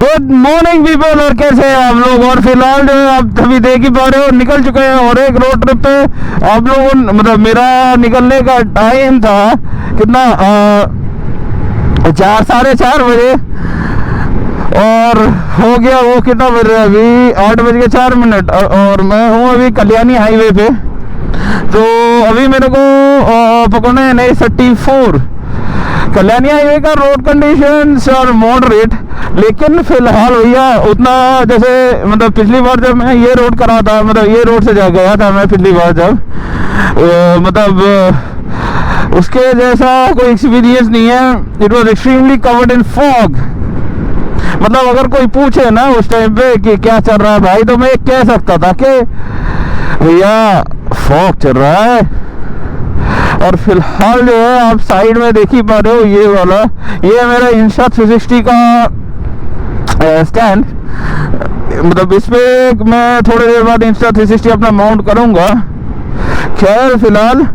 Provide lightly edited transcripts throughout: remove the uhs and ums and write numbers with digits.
Good morning people, और कैसे हैं आप लोग। और फिलहाल जो है आप सभी देख ही पा रहे हो, निकल चुके हैं और एक रोड ट्रिप पे आप लोगों, मतलब मेरा निकलने का टाइम था कितना 4-4:30 बजे, और हो गया वो कितना बज रहा है अभी 8:04। और मैं हूँ अभी कल्याणी हाईवे पे। तो अभी मेरे को पकड़ना है NH-34 कल्याणी हाईवे का। रोड कंडीशंस और मॉडरेट, लेकिन फिलहाल भैया उतना जैसे मतलब पिछली बार जब मैं ये रोड करा था, मतलब ये रोड से जा गया था मैं पिछली बार जब, मतलब उसके जैसा कोई एक्सपीरियंस नहीं है। It was extremely covered in fog. मतलब अगर कोई पूछे ना उस टाइम पे कि क्या चल रहा है भाई, तो मैं कह सकता था कि भैया फॉग चल रहा है। और फिलहाल जो है आप साइड में देख ही पा रहे हो, ये वाला ये मेरा Insta360 का स्टैंड। मतलब इस पे मैं थोड़ी देर बाद Insta360 अपना माउंट करूंगा। खैर फिलहाल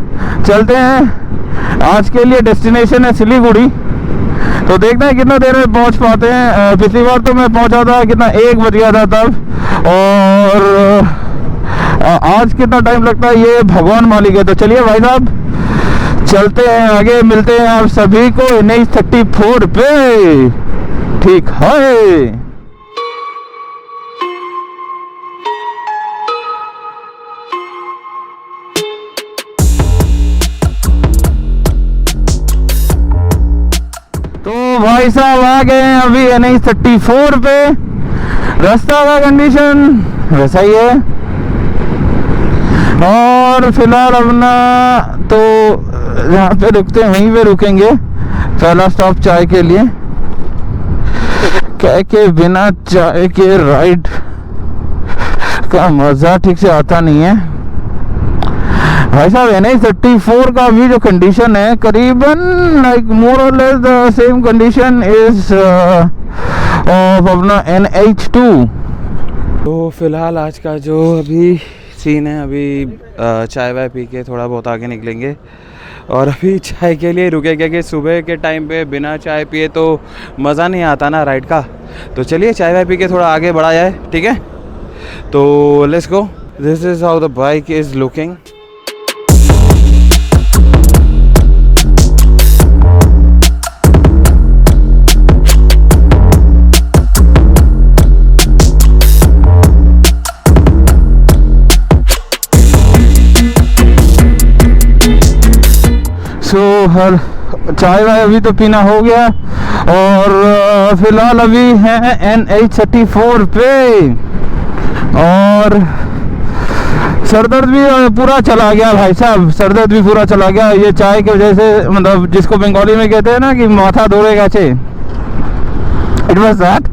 चलते हैं। आज के लिए डेस्टिनेशन है सिलीगुड़ी, तो देखते हैं कितना देर में पहुंच पाते हैं। पिछली बार तो मैं पहुंचा था कितना 1 बज गया था तब, और आज कितना टाइम लगता है ये भगवान मालिक है। तो चलिए भाई साहब चलते हैं आगे, मिलते हैं आप सभी को NH-34 पे। ठीक है। तो भाई साहब आ गए हैं अभी NH-34 पे। रास्ता का कंडीशन वैसा ही है, और फिलहाल अपना तो जहाँ पे रुकते हैं वहीं पे रुकेंगे। पहला स्टॉप चाय के लिए। क्या के बिना चाय के राइड का मजा ठीक से आता नहीं है भाई साहब। NH-34 का भी जो कंडीशन है करीबन लाइक मोर और less the same condition is of अपना NH-2। तो फिलहाल आज का जो अभी सीन है, अभी चाय वाय पी के थोड़ा बहुत आगे निकलेंगे, और अभी चाय के लिए रुके, क्योंकि सुबह के टाइम पे बिना चाय पिए तो मज़ा नहीं आता ना राइड का। तो चलिए चाय वाय पी के थोड़ा आगे बढ़ा जाए, ठीक है। तो let's go. This is how the bike is looking. So हर चाय वाय अभी तो पीना हो गया, और फिलहाल अभी है NH-34 पे, और सरदर्द भी पूरा चला गया भाई साहब। सरदर्द भी पूरा चला गया ये चाय की वजह से। मतलब जिसको बंगाली में कहते हैं ना कि माथा दौड़े गए, इट वाज दैट।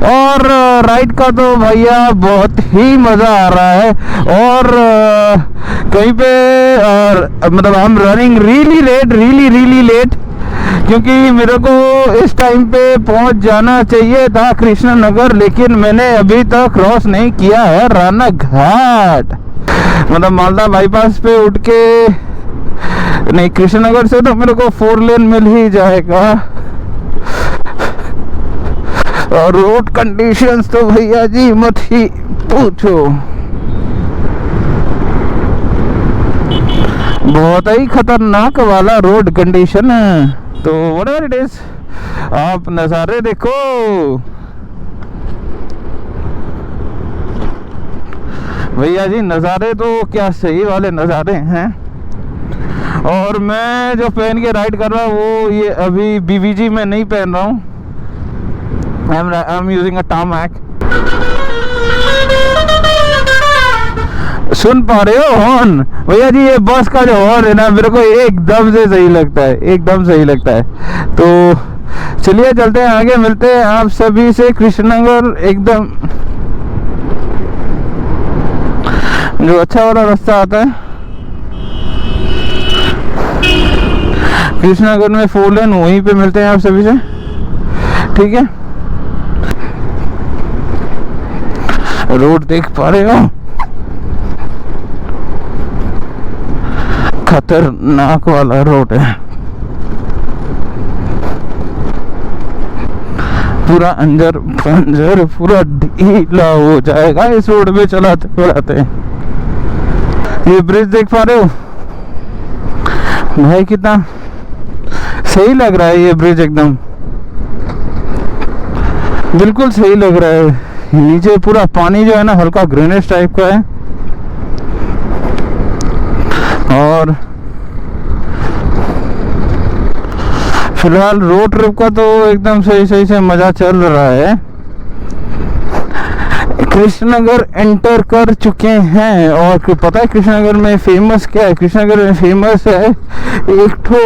और राइड का तो भैया बहुत ही मज़ा आ रहा है। और कहीं पे मतलब हम रनिंग रियली लेट, क्योंकि मेरे को इस टाइम पे पहुंच जाना चाहिए था कृष्णनगर, लेकिन मैंने अभी तक क्रॉस नहीं किया है राना घाट। मतलब मालदा बाईपास पे उठ के नहीं, कृष्णनगर से तो मेरे को 4 लेन मिल ही जाएगा। और रोड कंडीशंस तो भैया जी मत ही पूछो, बहुत ही खतरनाक वाला रोड कंडीशन है। तो व्हाटएवर इट इज, आप नज़ारे देखो। भैया जी नज़ारे तो क्या सही वाले नज़ारे हैं। और मैं जो पहन के राइड कर रहा हूँ वो ये अभी BVG में नहीं पहन रहा हूँ। I'm using a tarmac। सुन पा रहे हो हॉर्न भैया जी? ये बस का जो हॉर्न है ना, मेरे को एकदम से सही लगता है, एकदम सही लगता है। तो चलिए चलते हैं आगे, मिलते हैं आप सभी से कृष्णनगर। एकदम जो अच्छा वाला रास्ता आता है कृष्णनगर में 4 लेन, वहीं पे मिलते हैं आप सभी से, ठीक है। रोड देख पा रहे हो, खतरनाक वाला रोड है। पूरा अंजर पंजर पूरा ढीला हो जाएगा इस रोड पे चलाते चलाते। ये ब्रिज देख पा रहे हो भाई, कितना सही लग रहा है ये ब्रिज, एकदम बिल्कुल सही लग रहा है। नीचे पूरा पानी जो है ना हल्का ग्रीनिश टाइप का है, और फिलहाल रोड ट्रिप का तो एकदम सही सही से मजा चल रहा है। कृष्णनगर एंटर कर चुके हैं, और पता है कृष्णनगर में फेमस क्या है? कृष्णनगर में फेमस है एक ठो,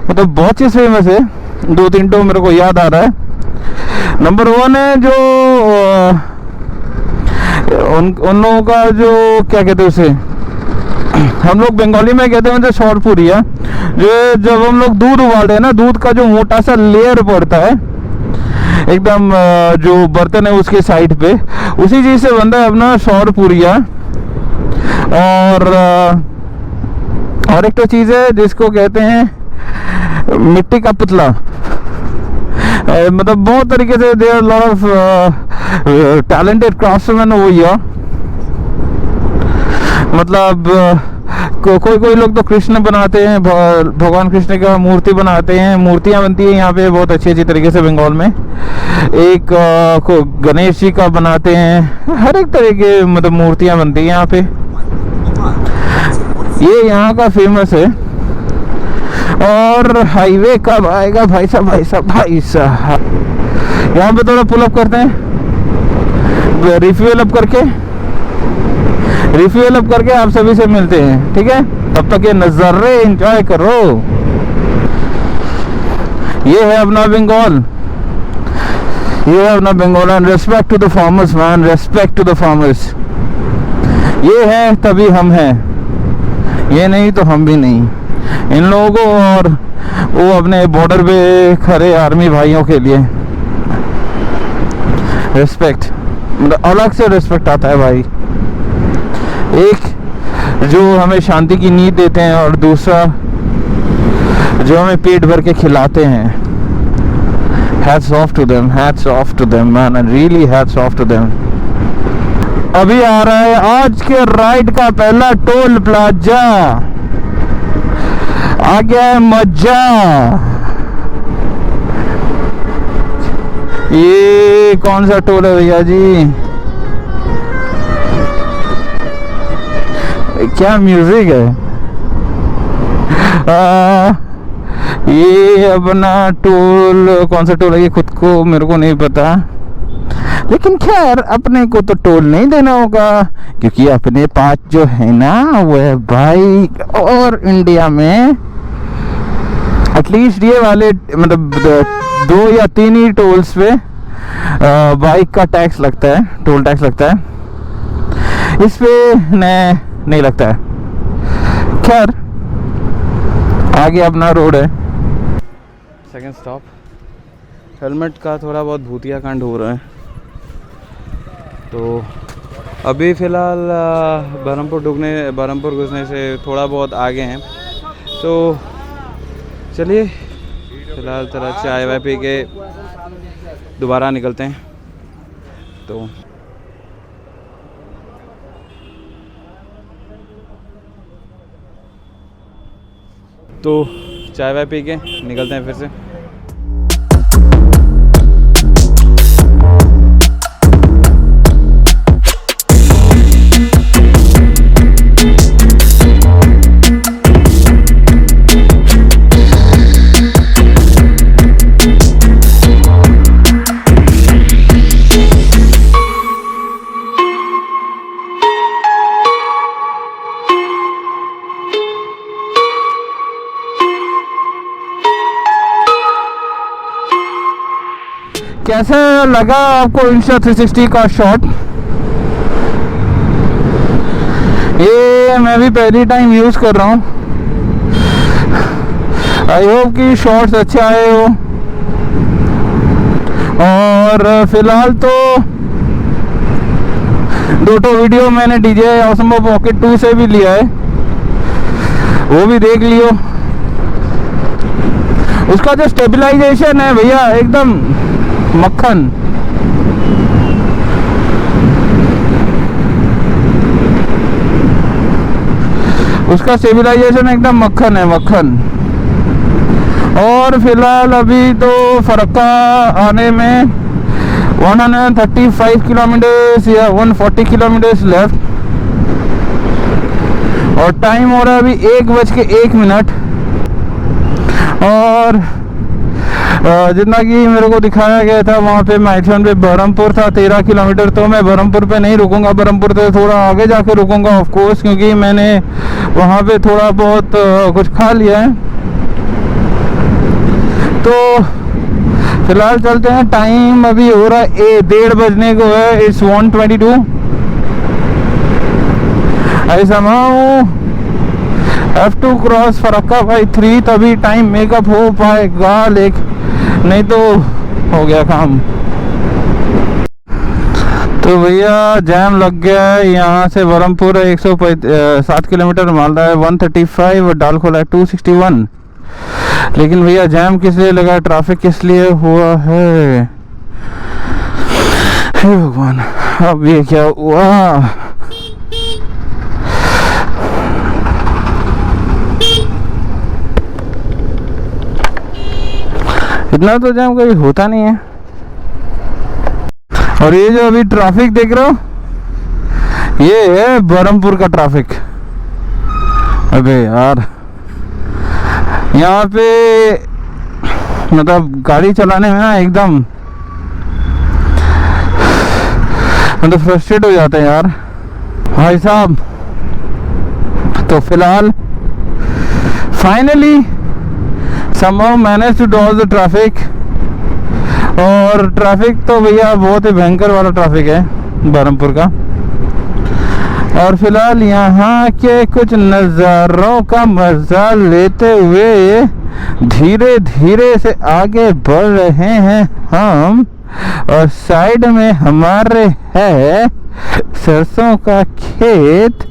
मतलब बहुत चीज फेमस है, 2-3 ठो मेरे को याद आ रहा है। नंबर 1 है जो उन लोगों का जो क्या कहते हैं उसे, हम लोग बंगाली में कहते हैं शॉर्ट पूरी है, जो जब हम लोग दूध उबालते हैं ना, दूध का जो मोटा सा लेयर पड़ता है एकदम जो बर्तन है उसके साइड पे, उसी चीज से बनता है अपना शॉर्ट पूरिया। और एक तो चीज है जिसको कहते हैं मिट्टी का पुतला, मतलब बहुत तरीके से there lot of talented craftsman वो ये, मतलब कोई लोग तो कृष्ण बनाते हैं, भगवान कृष्ण का मूर्ति बनाते हैं, मूर्तियां बनती है यहाँ पे बहुत अच्छी तरीके से बंगाल में। एक को गणेश जी का बनाते हैं, हर एक तरह के मतलब मूर्तियां बनती है यहाँ पे, ये यहाँ का फेमस है। और हाईवे कब आएगा भाई साहब, भाई साहब, भाई साहब। यहाँ पे थोड़ा पुल अप करते हैं, रिफ्यूल अप करके आप सभी से मिलते हैं, ठीक है? तब तक ये नज़ारे एंजॉय करो। ये है अपना बंगाल, ये है अपना Bengal. And respect to the farmers man, respect to the farmers. ये है तभी हम हैं, ये नहीं तो हम भी नहीं। इन लोगों को और वो अपने बॉर्डर पे खड़े आर्मी भाइयों के लिए रिस्पेक्ट, मतलब अलग से रिस्पेक्ट आता है भाई। एक जो हमें शांति की नींद देते हैं, और दूसरा जो हमें पेट भर के खिलाते हैं। Hats off to them, hats off to them man, and really hats off to them। अभी आ रहा है आज के राइड का पहला टोल प्लाजा, आ गया है मजा। ये कौन सा टोल है भैया जी? क्या म्यूजिक है। ये अपना टोल, कौन सा टोल है ये खुद को मेरे को नहीं पता, लेकिन खैर अपने को तो टोल नहीं देना होगा, क्योंकि अपने पास जो है ना वो है बाइक। और इंडिया में एटलीस्ट ये वाले मतलब 2 या 3 ही टोल्स पे बाइक का टैक्स लगता है, टोल टैक्स लगता है, इस पे नहीं लगता है। खैर आगे अपना रोड है। सेकंड स्टॉप, हेलमेट का थोड़ा बहुत भूतिया कांड हो रहा है, तो अभी फ़िलहाल बरहमपुर घुसने से थोड़ा बहुत आगे हैं, तो चलिए फ़िलहाल थोड़ा चाय वाय पी के दोबारा निकलते हैं। तो चाय वाय पी के निकलते हैं फिर से। कैसा लगा आपको Insta360 का शॉट? ये मैं भी पहली टाइम यूज कर रहा हूँ, आई होप कि शॉट्स अच्छे आए हो। और फिलहाल तो 2 वीडियो मैंने DJI Osmo Pocket 2 से भी लिया है, वो भी देख लियो। उसका जो स्टेबलाइजेशन है भैया एकदम मक्खन। उसका सिविलाइजेशन एकदम मक्खन है, मक्खन। और फिलहाल अभी तो फरक्का आने में 135 किलोमीटर्स या 140 किलोमीटर्स लेफ्ट, और टाइम हो रहा है अभी 1:01। और जितना कि मेरे को दिखाया गया था वहाँ पे माइथन पे बरहमपुर था 13 किलोमीटर, तो मैं बरहमपुर पे नहीं रुकूंगा, बरहमपुर से थोड़ा आगे जाके रुकूंगा ऑफ कोर्स, क्योंकि मैंने वहाँ पे थोड़ा बहुत कुछ खा लिया है। तो फिलहाल चलते हैं। टाइम अभी हो रहा है 1:30 बजने को है। It's 1:22। I somehow have to cross Farakka by 3, तभी टाइम मेकअप हो पाएगा, नहीं तो हो गया काम। तो भैया जैम लग गया है। यहाँ से बरहमपुर 107 किलोमीटर, मालदा है 135 और डालखोला है 261। लेकिन भैया जैम किस लिए लगा, ट्रैफिक किस लिए हुआ है, हे भगवान। अब ये क्या हुआ। इतना तो जैम कभी होता नहीं है। और ये जो अभी ट्रैफिक देख रहे हो, ये है बरहमपुर का ट्रैफिक। अबे यार, यहाँ पे मतलब गाड़ी चलाने में ना एकदम मतलब फ्रस्ट्रेट हो जाते हैं यार भाई साहब। तो फिलहाल finally somehow managed to dodge the traffic। और ट्रैफिक तो भैया बहुत ही भयंकर वाला ट्रैफिक है बरहमपुर का। और फिलहाल यहाँ के कुछ नज़ारों का मजा लेते हुए धीरे धीरे से आगे बढ़ रहे हैं हम, और साइड में हमारे है सरसों का खेत।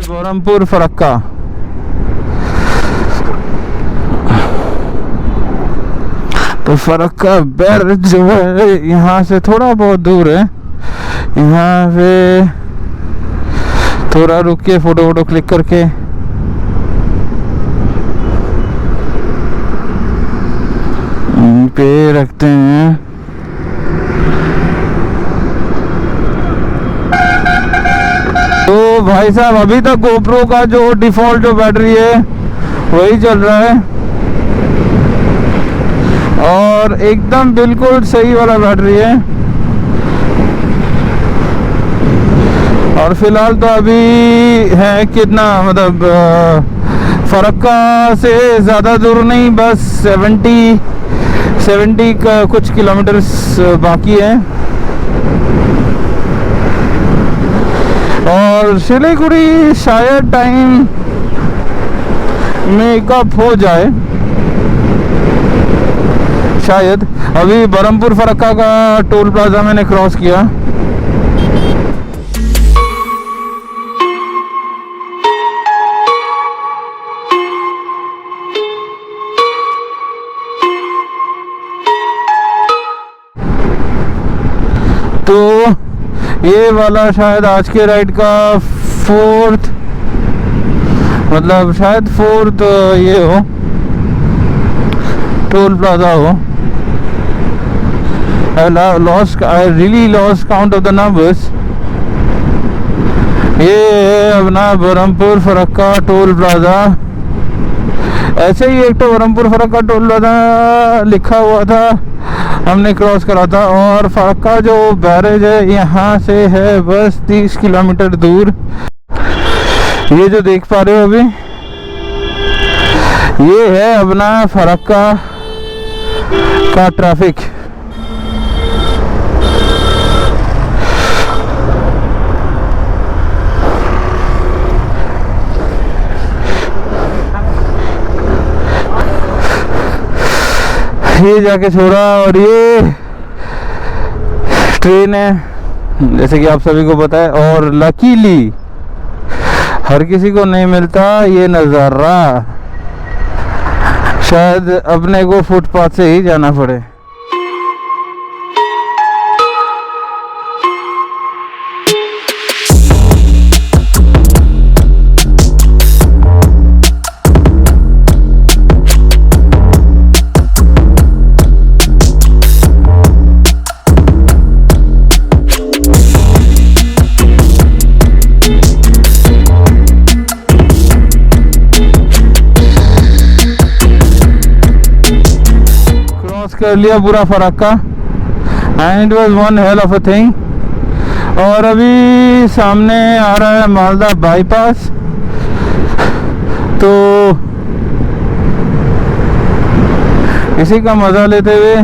बरहमपुर फरक्का। तो फरक्का बैर जो है यहाँ से थोड़ा बहुत दूर है। यहाँ पे थोड़ा रुक के फोटो वोटो क्लिक करके पे रखते हैं। तो भाई साहब अभी तक गोप्रो का जो डिफॉल्ट जो बैटरी है वही चल रहा है, और एकदम बिल्कुल सही वाला बैटरी है। और फिलहाल तो अभी है कितना मतलब फरक्का से ज़्यादा दूर नहीं, बस 70 का कुछ किलोमीटर बाकी है। और सिलीगुड़ी शायद टाइम मेकअप हो जाए शायद। अभी बरहमपुर फरक्का का टोल प्लाजा मैंने क्रॉस किया। तो ये वाला शायद आज के राइड का फोर्थ मतलब शायद फोर्थ ये हो टोल प्लाजा हो। I really lost count of the numbers। ये है अपना बरहमपुर फरक्का टोल प्लाजा। ऐसे ही एक तो बरहमपुर फरक्का टोल प्लाजा लिखा हुआ था, हमने क्रॉस करा था। और फरक्का जो बैरेज है यहाँ से है बस 30 किलोमीटर दूर। ये जो देख पा रहे हो अभी, ये है अपना फरक्का का ट्रैफिक। ये जाके छोड़ा। और ये ट्रेन है जैसे कि आप सभी को पता है, और लकीली हर किसी को नहीं मिलता ये नज़ारा। शायद अपने को फुटपाथ से ही जाना पड़े। कर लिया पूरा Farakka, and it was one hell of a thing. और अभी सामने आ रहा है मालदा बाईपास, तो इसी का मजा लेते हुए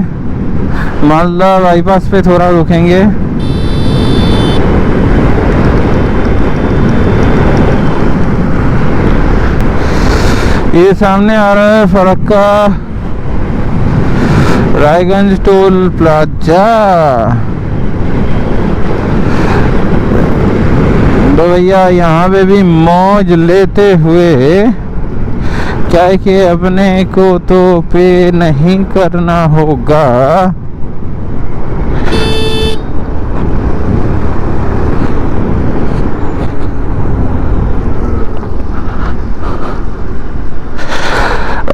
मालदा बाईपास पे थोड़ा रुकेंगे। ये सामने आ रहा है फरक्का रायगंज टोल प्लाजा। तो भैया यहाँ पे भी मौज लेते हुए क्या है कि अपने को तो पे नहीं करना होगा।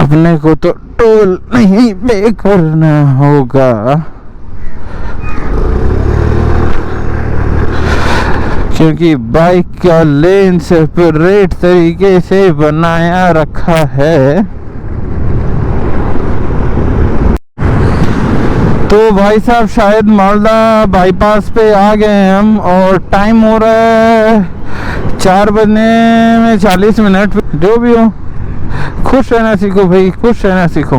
अपने को तो टोल नहीं पे करना होगा। क्योंकि बाइक का लेन सेपरेट तरीके से बनाया रखा है। तो भाई साहब शायद मालदा बाईपास पे आ गए हैं हम, और टाइम हो रहा है 4 बजने में 40 मिनट। जो भी हो खुश रहना सीखो भाई, खुश रहना सीखो।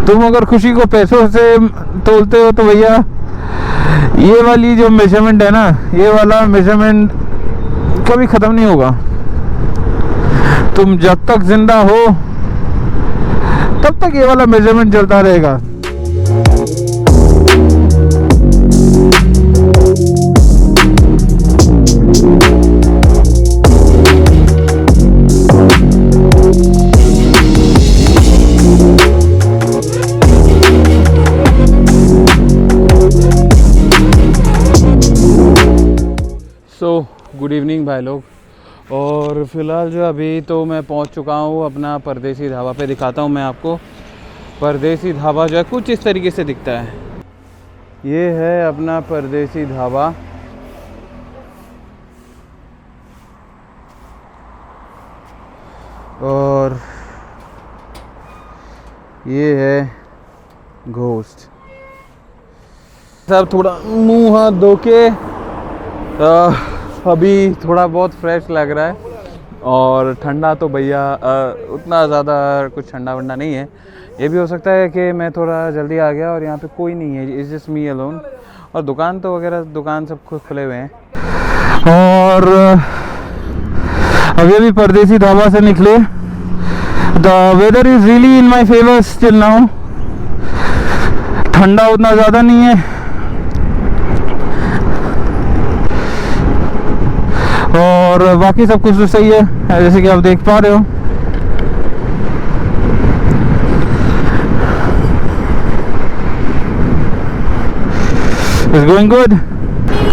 तुम अगर खुशी को पैसों से तोलते हो तो भैया ये वाली जो मेजरमेंट है ना, ये वाला मेजरमेंट कभी ख़त्म नहीं होगा। तुम जब तक जिंदा हो तब तक ये वाला मेजरमेंट चलता रहेगा। गुड इवनिंग भाई लोग। और फ़िलहाल जो अभी तो मैं पहुंच चुका हूं अपना परदेसी ढाबा पे। दिखाता हूं मैं आपको। परदेसी ढाबा जो है कुछ इस तरीके से दिखता है। ये है अपना परदेसी ढाबा। और ये है घोस्ट। सब थोड़ा मुंह हाथ धो के अभी थोड़ा बहुत फ्रेश लग रहा है। और ठंडा तो भैया उतना ज़्यादा कुछ ठंडा वंडा नहीं है। ये भी हो सकता है कि मैं थोड़ा जल्दी आ गया और यहाँ पे कोई नहीं है, इट्स जस्ट मी अलोन। और दुकान तो वगैरह दुकान सब खुले हुए हैं। और अभी परदेसी ढाबा से निकले। The weather is really in my favour still now. ठंडा उतना ज़्यादा नहीं है और बाकी सब कुछ तो सही है जैसे कि आप देख पा रहे हो। It's going good।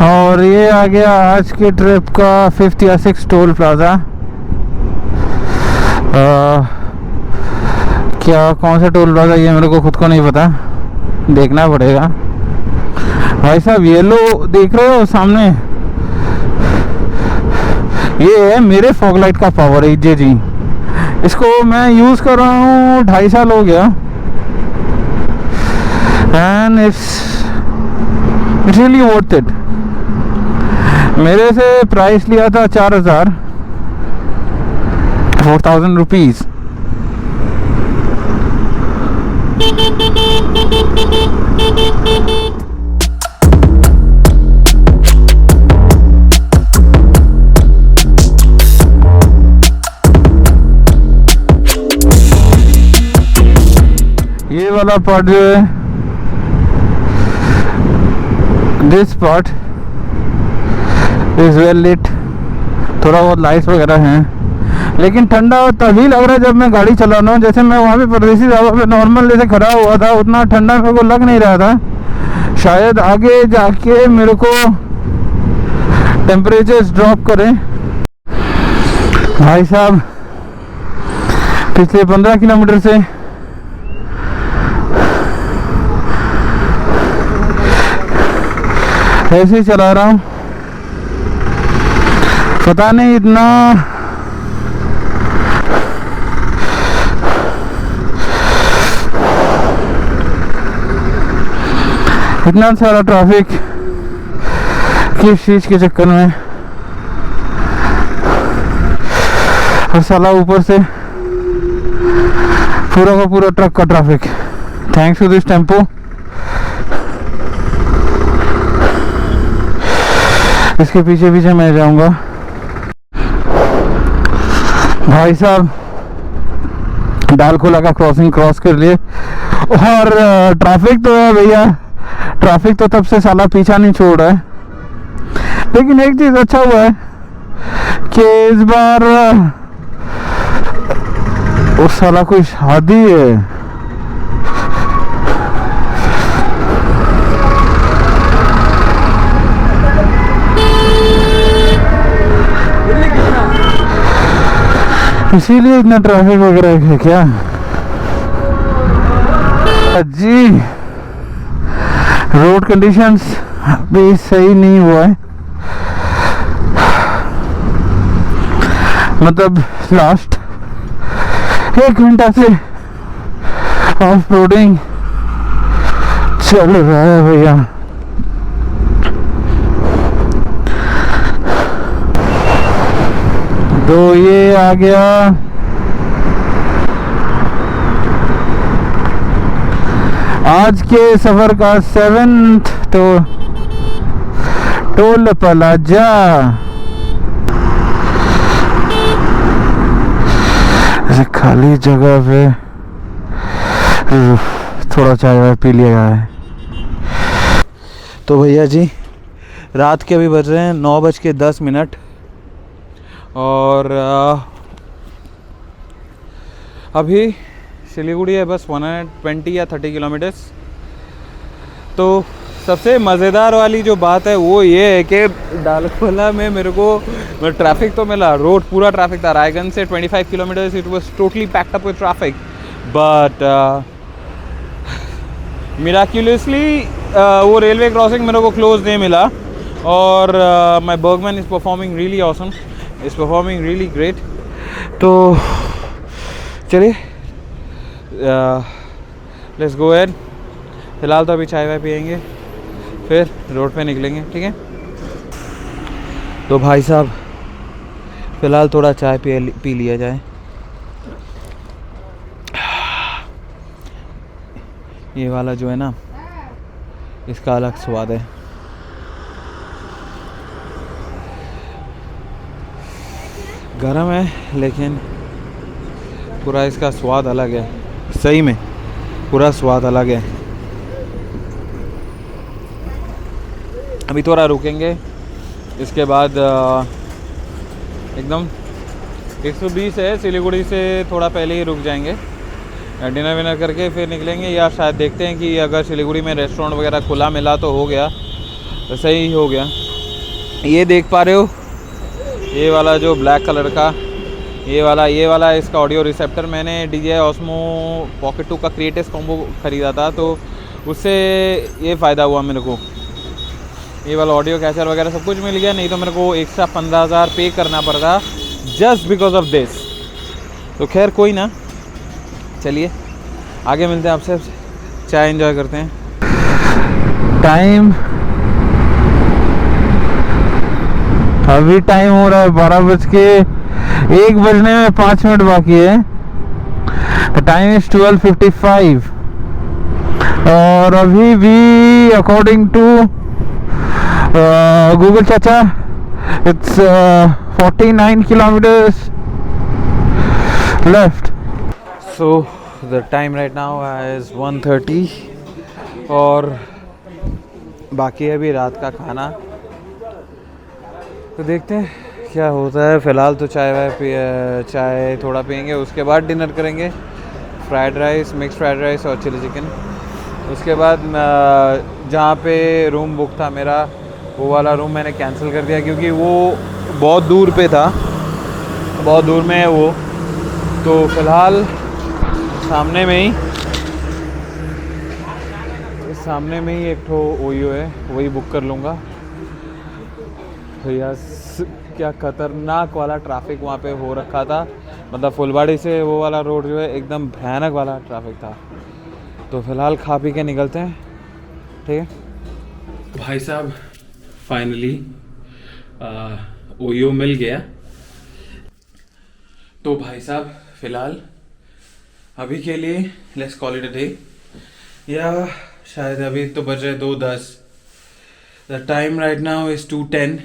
और ये आ गया आज के ट्रिप का 5th या 6th टोल प्लाजा। क्या कौन सा टोल प्लाजा ये मेरे को खुद को नहीं पता, देखना पड़ेगा। भाई साहब येलो देख रहे हो सामने, ये है मेरे फॉग लाइट का पावर है जी। इसको मैं यूज़ कर रहा हूँ 2.5 साल हो गया। And it's really worth it. मेरे से प्राइस लिया था 4,000 रुपीज़। ये वाला पार्ट जो है, this part is well lit, थोड़ा बहुत लाइट्स वगैरह हैं, लेकिन ठंडा तभी लग रहा है जब मैं गाड़ी चला रहा हूँ। जैसे मैं वहाँ पे परदेसी ढाबा पे नॉर्मल जैसे खड़ा हुआ था, उतना ठंडा मेरे को लग नहीं रहा था। शायद आगे जाके मेरे को टेम्परेचर्स ड्रॉप करें। भाई साहब पिछले 15 किलोमीटर से ऐसे ही चला रहा हूँ, पता नहीं इतना सारा ट्रैफिक किस चीज के चक्कर में, और साला ऊपर से पूरा का पूरा ट्रक का traffic. Thanks to this tempo इसके पीछे पीछे मैं जाऊंगा। भाई साहब डालखोला का क्रॉसिंग क्रॉस कर लिए, और ट्रैफिक तो है भैया, ट्रैफिक तो तब से साला पीछा नहीं छोड़ रहा है। लेकिन एक चीज अच्छा हुआ है कि इस बार उस साला कोई शादी है, इसीलिए इतना ट्रैफिक वगैरह है क्या जी। रोड कंडीशंस भी सही नहीं हुआ है, मतलब लास्ट 1 घंटा से ऑफ रोडिंग चल रहा है भैया। तो ये आ गया आज के सफर का 7th टोल प्लाजा। ऐसे खाली जगह पे थोड़ा चाय वाय पी लिया है। तो भैया जी रात के अभी बज रहे हैं 9:10 और अभी सिलीगुड़ी है बस 120 या 30 किलोमीटर्स। तो सबसे मज़ेदार वाली जो बात है वो ये है कि डालखोला में मेरे को ट्रैफिक तो मिला, रोड पूरा ट्रैफिक था। रायगंज से 25 kilometres it was totally packed up with traffic, but miraculously वो रेलवे क्रॉसिंग मेरे को क्लोज नहीं मिला। और my Burgman is performing really awesome, is performing really great. तो चलिए लेट्स गो एड। फ़िलहाल तो अभी चाय वाय पियेंगे, फिर रोड पे निकलेंगे, ठीक है। तो भाई साहब फ़िलहाल थोड़ा चाय पी लिया जाए। ये वाला जो है ना, इसका अलग स्वाद है। गरम है लेकिन पूरा इसका स्वाद अलग है, सही में पूरा स्वाद अलग है। अभी थोड़ा रुकेंगे, इसके बाद एकदम 120 है, सिलीगुड़ी से थोड़ा पहले ही रुक जाएंगे, डिनर विनर करके फिर निकलेंगे। या शायद देखते हैं कि अगर सिलीगुड़ी में रेस्टोरेंट वगैरह खुला मिला तो हो गया, तो सही हो गया। ये देख पा रहे हो, ये वाला जो ब्लैक कलर का ये वाला इसका ऑडियो रिसेप्टर मैंने DJI Osmo Pocket 2 का क्रिएटिव कॉम्बो ख़रीदा था, तो उससे ये फ़ायदा हुआ मेरे को। ये वाला ऑडियो कैचर वगैरह सब कुछ मिल गया, नहीं तो मेरे को एक्स्ट्रा 15,000 पे करना पड़ता जस्ट बिकॉज ऑफ दिस। तो खैर कोई ना, चलिए आगे मिलते हैं आपसे, चाय एंजॉय करते हैं। टाइम अभी टाइम हो रहा है 12:01 बजने में 5 मिनट बाकी है। टाइम इज 12:55 और अभी भी अकॉर्डिंग टू गूगल चाचा it's 49 kilometres left. So the time right now is 1:30 और बाकी है अभी रात का खाना, तो देखते हैं क्या होता है। फ़िलहाल तो चाय थोड़ा पियेंगे, उसके बाद डिनर करेंगे, fried rice, mix fried rice और चिली चिकन। उसके बाद जहाँ पे रूम बुक था मेरा, वो वाला रूम मैंने कैंसिल कर दिया क्योंकि वो बहुत दूर पे था, बहुत दूर में है वो। तो फ़िलहाल सामने में ही एक ठो ओयो है, वही बुक कर लूँगा। भैया क्या खतरनाक वाला ट्रैफिक वहाँ पे हो रखा था, मतलब फुलबाड़ी से वो वाला रोड जो है एकदम भयानक वाला ट्रैफिक था। तो फ़िलहाल खा पी के निकलते हैं, ठीक है भाई साहब। फाइनली ओयो मिल गया। तो भाई साहब फ़िलहाल अभी के लिए let's call it a day, या शायद अभी तो बज रहे 2:10। The time right now is 2:10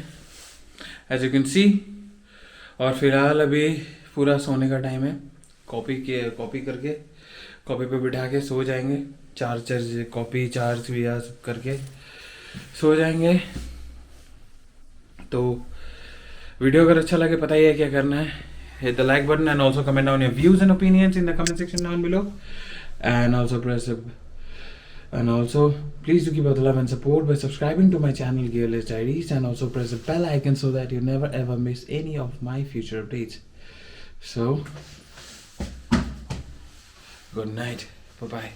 as you can see. और फिलहाल अभी पूरा सोने का टाइम है। कॉपी करके कॉपी पे बिठा के सो जाएंगे, कॉपी चार्ज या सब करके सो जाएंगे। तो वीडियो अगर अच्छा लगे पता ही है क्या करना है, hit the like button and also comment down your views and opinions in the comment section down below, and also please do keep out the love and support by subscribing to my channel Gearless Diaries, and also press the bell icon so that you never ever miss any of my future updates. So good night, bye bye.